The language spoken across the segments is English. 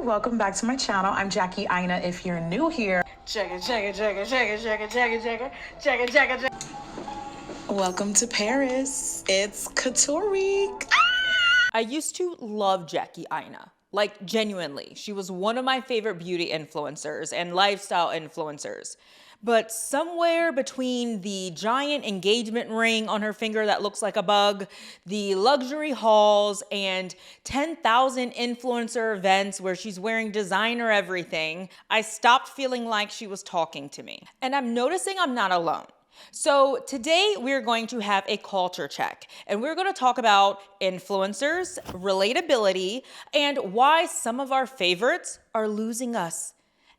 welcome back to my channel. I'm Jackie Aina. If you're new here, welcome to Paris. It's Couture Week. I used to love Jackie Aina. Like, genuinely. She was one of my favorite beauty influencers and lifestyle influencers. But somewhere between the giant engagement ring on her finger that looks like a bug, the luxury hauls, and 10,000 influencer events where she's wearing designer everything, I stopped feeling like she was talking to me. And I'm noticing I'm not alone. So today we're going to have a culture check, and we're going to talk about influencers, relatability, and why some of our favorites are losing us.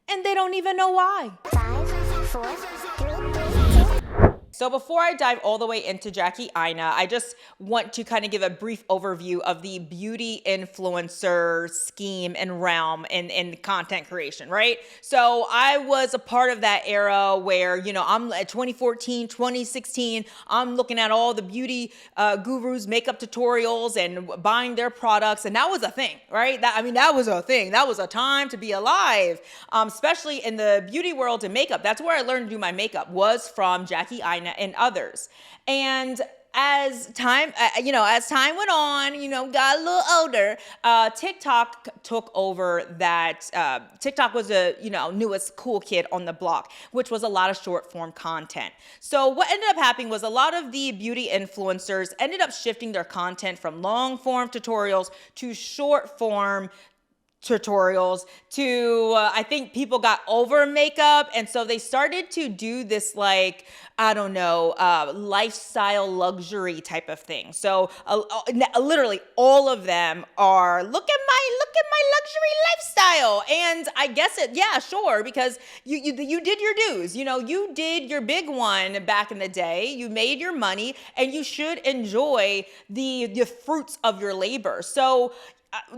And they don't even know why. 5, 4, 3, 2. So before I dive all the way into Jackie Aina, I just want to kind of give a brief overview of the beauty influencer scheme and realm in content creation, right? So I was a part of that era where, you know, I'm at 2014, 2016, I'm looking at all the beauty gurus, makeup tutorials and buying their products. And that was a thing, right? That was a thing. That was a time to be alive, especially in the beauty world and makeup. That's where I learned to do my makeup, was from Jackie Aina and others. And as time went on, got a little older, TikTok took over that. TikTok was the, newest cool kid on the block, which was a lot of short form content. So what ended up happening was a lot of the beauty influencers ended up shifting their content from long form tutorials to short form tutorials to I think people got over makeup, and so they started to do this lifestyle luxury type of thing. So literally all of them are look at my luxury lifestyle, and I guess sure, because you did your dues, you did your big one back in the day, you made your money, and you should enjoy the fruits of your labor. So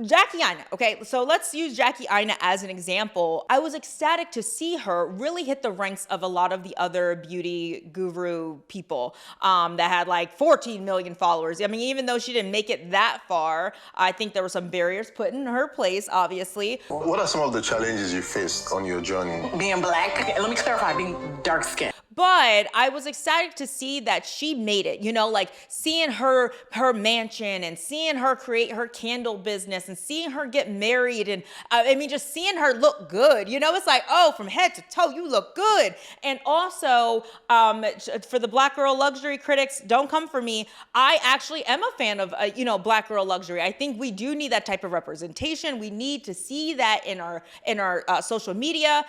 Jackie Aina, okay, so let's use Jackie Aina as an example. I was ecstatic to see her really hit the ranks of a lot of the other beauty guru people that had like 14 million followers. I mean, even though she didn't make it that far, I think there were some barriers put in her place, obviously. What are some of the challenges you faced on your journey? Being black, let me clarify, being dark skinned. But I was excited to see that she made it, seeing her mansion and seeing her create her candle business and seeing her get married. And just seeing her look good, it's like, oh, from head to toe, you look good. And also for the Black girl luxury critics, don't come for me. I actually am a fan of, Black girl luxury. I think we do need that type of representation. We need to see that in our social media.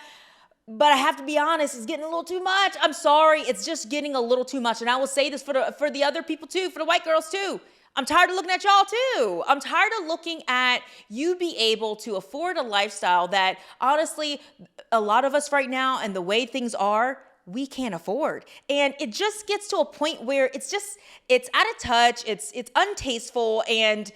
But I have to be honest, it's getting a little too much. I'm sorry, it's just getting a little too much. And I will say this for the other people too, for the white girls too. I'm tired of looking at y'all too. I'm tired of looking at you be able to afford a lifestyle that honestly, a lot of us right now and the way things are, we can't afford. And it just gets to a point where it's out of touch, it's untasteful, and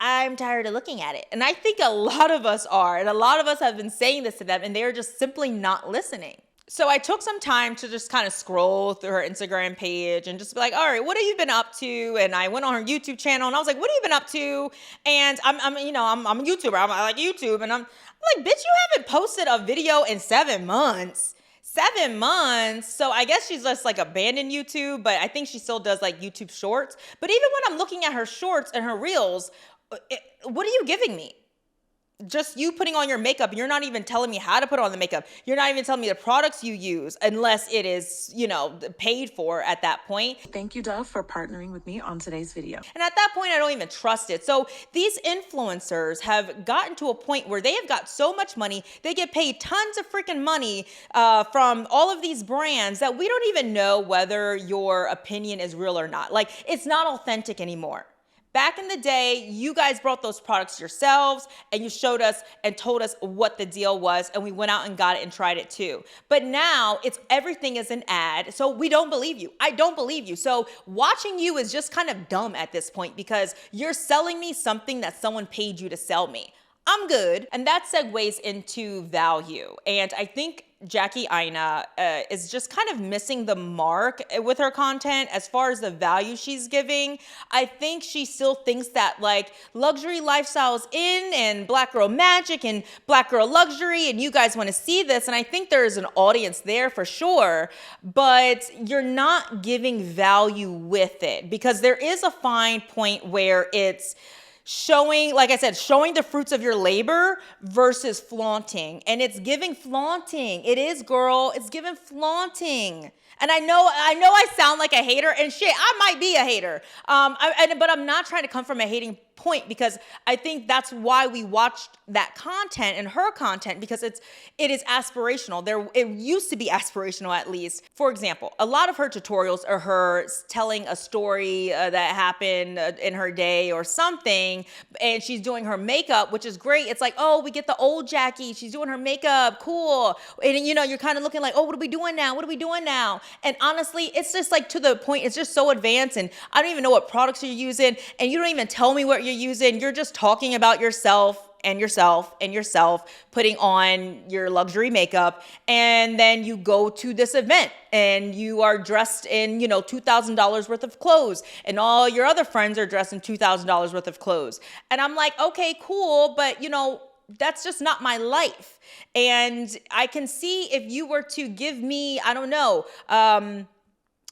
I'm tired of looking at it. And I think a lot of us are, and a lot of us have been saying this to them, and they're just simply not listening. So I took some time to just kind of scroll through her Instagram page and just be like, all right, what have you been up to? And I went on her YouTube channel and I was like, what have you been up to? And I'm a YouTuber. I like YouTube. And I'm like, bitch, you haven't posted a video in 7 months. 7 months. So I guess she's just like abandoned YouTube, but I think she still does like YouTube shorts. But even when I'm looking at her shorts and her reels, what are you giving me? Just you putting on your makeup, and you're not even telling me how to put on the makeup. You're not even telling me the products you use, unless it is, paid for at that point. Thank you, Dove, for partnering with me on today's video. And at that point, I don't even trust it. So these influencers have gotten to a point where they have got so much money, they get paid tons of freaking money from all of these brands that we don't even know whether your opinion is real or not. Like, it's not authentic anymore. Back in the day, you guys brought those products yourselves and you showed us and told us what the deal was, and we went out and got it and tried it too. But now everything is an ad, so we don't believe you. I don't believe you. So watching you is just kind of dumb at this point, because you're selling me something that someone paid you to sell me. I'm good. And that segues into value. And I think Jackie Aina is just kind of missing the mark with her content as far as the value she's giving. I think she still thinks that like luxury lifestyle is in and black girl magic and black girl luxury and you guys want to see this. And I think there is an audience there for sure, but you're not giving value with it because there is a fine point where it's showing, like I said, showing the fruits of your labor versus flaunting. And it's giving flaunting. It is, girl. It's giving flaunting. And I know I sound like a hater, and shit, I might be a hater. But I'm not trying to come from a hating point because I think that's why we watched that content and her content because it is aspirational. It used to be aspirational at least. For example, a lot of her tutorials are her telling a story that happened in her day or something, and she's doing her makeup, which is great. It's like, oh, we get the old Jackie. She's doing her makeup, cool. And you know, you're kind of looking like, oh, what are we doing now? What are we doing now? And honestly, it's just like to the point. It's just so advanced, and I don't even know what products you're using, and you don't even tell me what you're using. You're just talking about yourself and yourself and yourself, putting on your luxury makeup, and then you go to this event and you are dressed in, you know, $2,000 worth of clothes, and all your other friends are dressed in $2,000 worth of clothes. And I'm like, okay, cool, but you know, that's just not my life. And I can see if you were to give me, I don't know,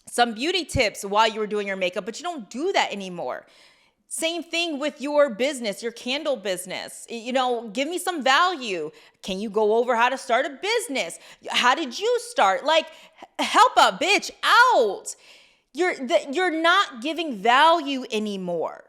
some beauty tips while you were doing your makeup, but you don't do that anymore. Same thing with your business, your candle business. You know, give me some value. Can you go over how to start a business? How did you start? Like, help a bitch out. You're not giving value anymore.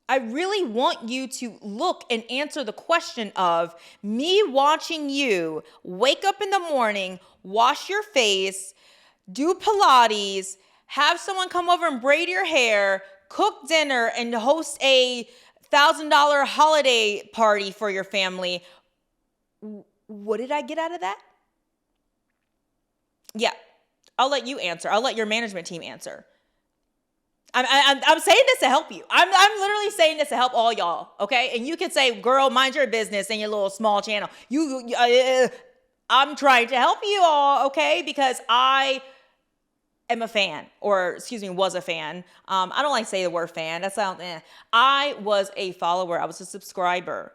I really want you to look and answer the question of me watching you wake up in the morning, wash your face, do Pilates, have someone come over and braid your hair, cook dinner, and host a $1,000 holiday party for your family. What did I get out of that? Yeah, I'll let you answer. I'll let your management team answer. I'm saying this to help you. I'm literally saying this to help all y'all, okay? And you can say, girl, mind your business in your little small channel. I'm trying to help you all, okay? Because I am a fan, or excuse me, was a fan. I don't like to say the word fan. That sounds, I was a follower. I was a subscriber.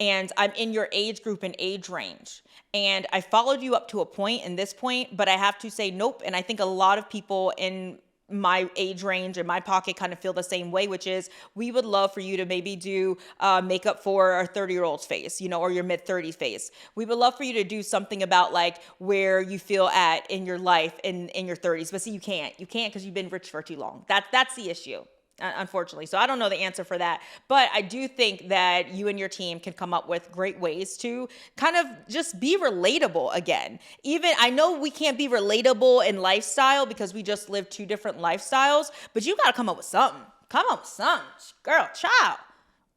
And I'm in your age group and age range. And I followed you up to a point and this point, but I have to say nope. And I think a lot of people in my age range and my pocket kind of feel the same way, which is we would love for you to maybe do makeup for a 30-year-old's face, you know, or your mid-30s face. We would love for you to do something about like where you feel at in your life in your 30s. But see, you can't because you've been rich for too long. That's the issue. Unfortunately. So I don't know the answer for that, but I do think that you and your team can come up with great ways to kind of just be relatable again. Even I know we can't be relatable in lifestyle because we just live two different lifestyles, but you got to come up with something. Come up with something, girl, child.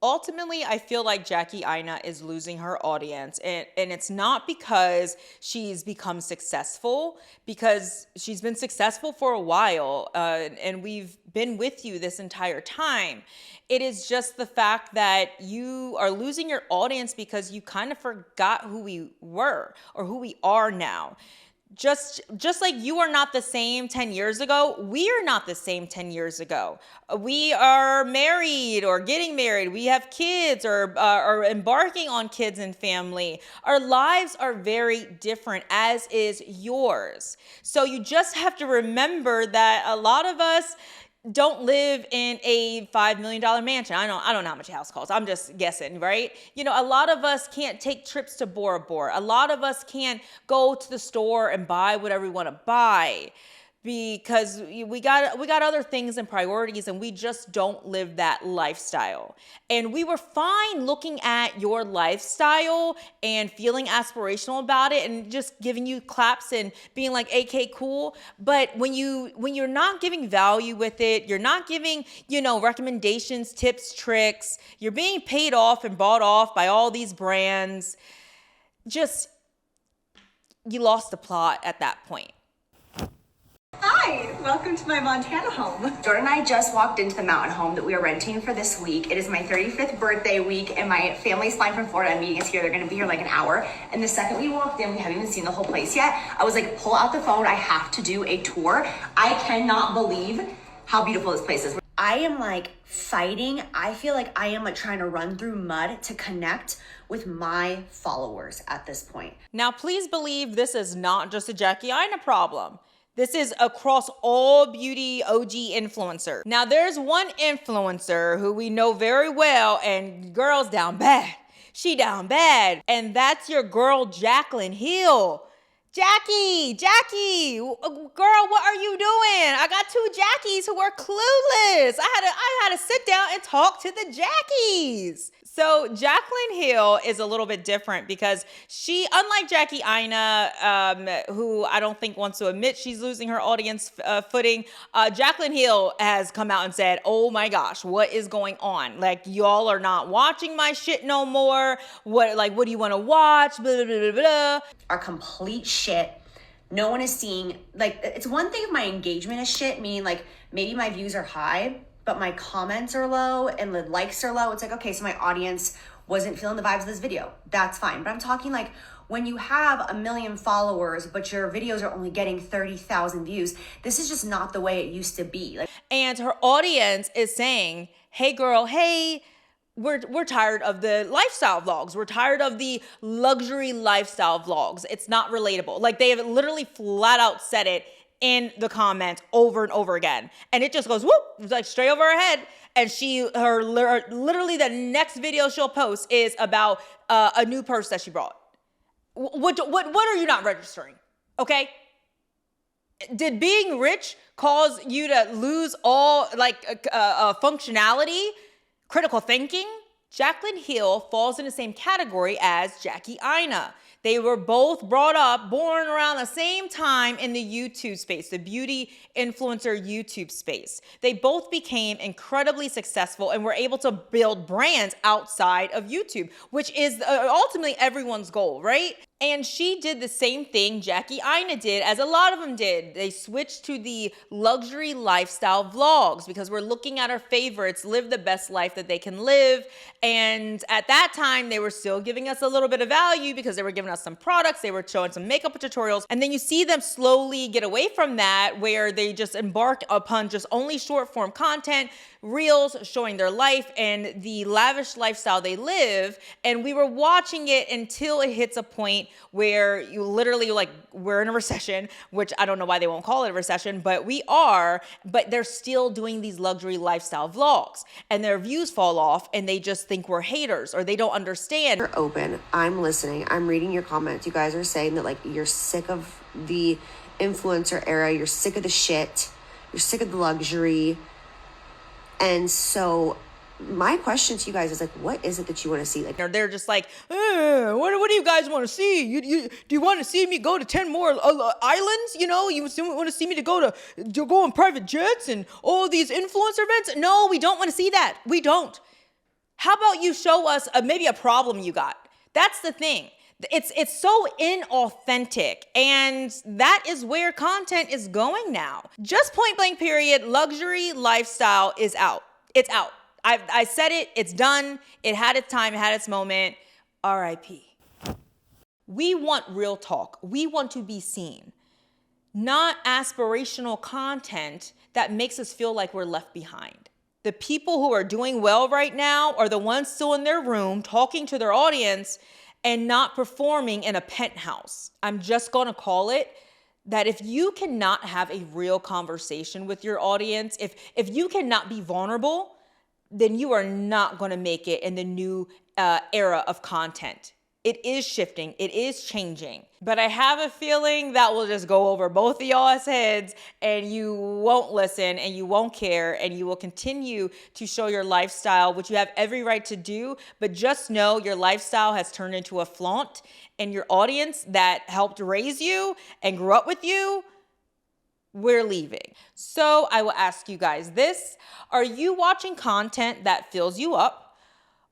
Ultimately, I feel like Jackie Aina is losing her audience, and it's not because she's become successful, because she's been successful for a while, and we've been with you this entire time. It is just the fact that you are losing your audience because you kind of forgot who we were or who we are now. Just like you are not the same 10 years ago, we are not the same 10 years ago. We are married or getting married. We have kids or are embarking on kids and family. Our lives are very different, as is yours. So you just have to remember that a lot of us don't live in a $5 million mansion. I don't know how much a house costs. I'm just guessing, right? You know, a lot of us can't take trips to Bora Bora. A lot of us can't go to the store and buy whatever we want to buy. because we got other things and priorities, and we just don't live that lifestyle. And we were fine looking at your lifestyle and feeling aspirational about it and just giving you claps and being like, AK, cool. But when you're not giving value with it, you're not giving, recommendations, tips, tricks, you're being paid off and bought off by all these brands, you lost the plot at that point. Hi, welcome to my Montana home. Jordan and I just walked into the mountain home that we are renting for this week. It is my 35th birthday week, and my family's flying from Florida and meeting us here. They're gonna be here like an hour. And the second we walked in, we haven't even seen the whole place yet. I was like, pull out the phone, I have to do a tour. I cannot believe how beautiful this place is. I am like fighting. I feel like I am like trying to run through mud to connect with my followers at this point. Now, please believe this is not just a Jackie Aina problem. This is across all beauty OG influencers. Now, there's one influencer who we know very well, and girl's down bad. She down bad. And that's your girl, Jaclyn Hill. Jackie, girl, what are you doing? I got two Jackies who are clueless. I had to sit down and talk to the Jackies. So Jaclyn Hill is a little bit different because she, unlike Jackie Aina, who I don't think wants to admit she's losing her audience footing, Jaclyn Hill has come out and said, oh my gosh, what is going on? Like, y'all are not watching my shit no more. What do you want to watch? Blah, blah, blah, blah. Are complete shit. No one is seeing, like, it's one thing if my engagement is shit, meaning like maybe my views are high, but my comments are low and the likes are low. It's like, okay, so my audience wasn't feeling the vibes of this video. That's fine. But I'm talking like when you have 1 million followers, but your videos are only getting 30,000 views, this is just not the way it used to be. And her audience is saying, hey girl, hey, we're tired of the lifestyle vlogs. We're tired of the luxury lifestyle vlogs. It's not relatable. Like, they have literally flat out said it in the comments over and over again. And it just goes, whoop, it's like straight over her head. And literally the next video she'll post is about a new purse that she brought. What are you not registering? Okay? Did being rich cause you to lose all functionality, critical thinking? Jaclyn Hill falls in the same category as Jackie Aina. They were both born around the same time in the YouTube space, the beauty influencer YouTube space. They both became incredibly successful and were able to build brands outside of YouTube, which is ultimately everyone's goal, right? And she did the same thing Jackie Aina did, as a lot of them did. They switched to the luxury lifestyle vlogs because we're looking at our favorites live the best life that they can live. And at that time, they were still giving us a little bit of value because they were giving us some products, they were showing some makeup tutorials. And then you see them slowly get away from that, where they just embark upon just only short form content, reels showing their life and the lavish lifestyle they live. And we were watching it until it hits a point where you literally, like, we're in a recession, which I don't know why they won't call it a recession, but we are, but they're still doing these luxury lifestyle vlogs and their views fall off and they just think we're haters or they don't understand. You're open. I'm listening. I'm reading your comments. You guys are saying that, like, you're sick of the influencer era. You're sick of the shit. You're sick of the luxury. And so my question to you guys is, like, what is it that you want to see? Like, they're just like, what do you guys want to see? Do you want to see me go to 10 more islands? You want to see me to go on private jets and all these influencer events? No, we don't want to see that. We don't. How about you show us maybe a problem you got? That's the thing. It's so inauthentic, and that is where content is going now. Just point blank period, luxury lifestyle is out. It's out. I said it, it's done. It had its time, it had its moment. RIP. We want real talk. We want to be seen, not aspirational content that makes us feel like we're left behind. The people who are doing well right now are the ones still in their room talking to their audience and not performing in a penthouse. I'm just gonna call it that. If you cannot have a real conversation with your audience, if you cannot be vulnerable, then you are not gonna make it in the new era of content. It is shifting, it is changing. But I have a feeling that will just go over both of y'all's heads and you won't listen and you won't care and you will continue to show your lifestyle, which you have every right to do. But just know your lifestyle has turned into a flaunt, and your audience that helped raise you and grew up with you, we're leaving. So I will ask you guys this: are you watching content that fills you up,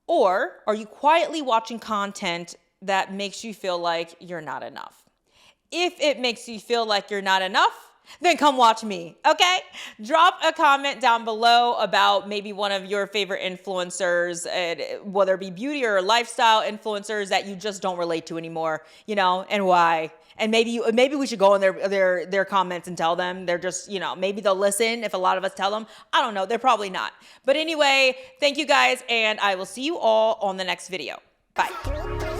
or are you quietly watching content that makes you feel like you're not enough? If it makes you feel like you're not enough, then come watch me, okay? Drop a comment down below about maybe one of your favorite influencers, whether it be beauty or lifestyle influencers that you just don't relate to anymore, you know, and why. And maybe we should go in their comments and tell them. They're just, you know, maybe they'll listen if a lot of us tell them. I don't know. They're probably not. But anyway, thank you guys, and I will see you all on the next video. Bye.